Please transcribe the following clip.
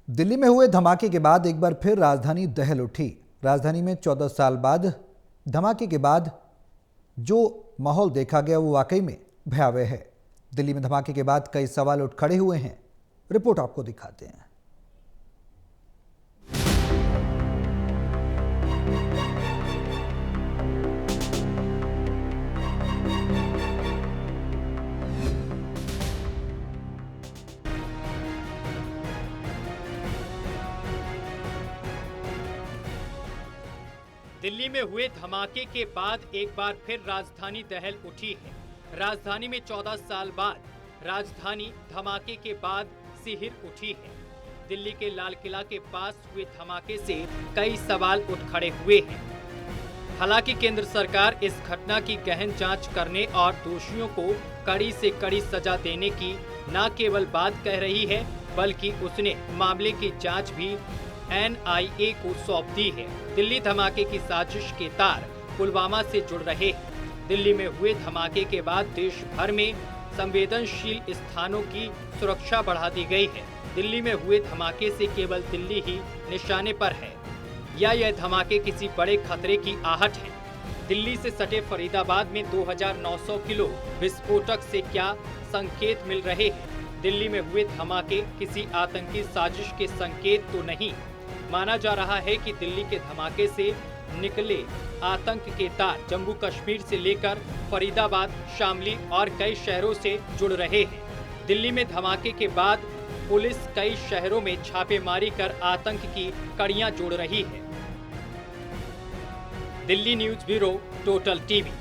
दिल्ली में हुए धमाके के बाद एक बार फिर राजधानी दहल उठी। राजधानी में 14 साल बाद धमाके के बाद जो माहौल देखा गया वो वाकई में भयावह है। दिल्ली में धमाके के बाद कई सवाल उठ खड़े हुए हैं। रिपोर्ट आपको दिखाते हैं। दिल्ली में हुए धमाके के बाद एक बार फिर राजधानी दहल उठी है। राजधानी में 14 साल बाद राजधानी धमाके के बाद सिहर उठी है। दिल्ली के लाल किला के पास हुए धमाके से कई सवाल उठ खड़े हुए हैं। हालांकि केंद्र सरकार इस घटना की गहन जांच करने और दोषियों को कड़ी से कड़ी सजा देने की न केवल बात कह रही है, बल्कि उसने मामले की जांच भी NIA को सौंप दी है। दिल्ली धमाके की साजिश के तार पुलवामा से जुड़ रहे हैं। दिल्ली में हुए धमाके के बाद देश भर में संवेदनशील स्थानों की सुरक्षा बढ़ा दी गई है। दिल्ली में हुए धमाके से केवल दिल्ली ही निशाने पर है या यह धमाके किसी बड़े खतरे की आहट है? दिल्ली से सटे फरीदाबाद में 2900 किलो विस्फोटक से क्या संकेत मिल रहे हैं? दिल्ली में हुए धमाके किसी आतंकी साजिश के संकेत तो नहीं? माना जा रहा है कि दिल्ली के धमाके से निकले आतंक के तार जम्मू कश्मीर से लेकर फरीदाबाद, शामली और कई शहरों से जुड़ रहे हैं। दिल्ली में धमाके के बाद पुलिस कई शहरों में छापेमारी कर आतंक की कड़ियां जोड़ रही है। Delhi news bureau, total TV.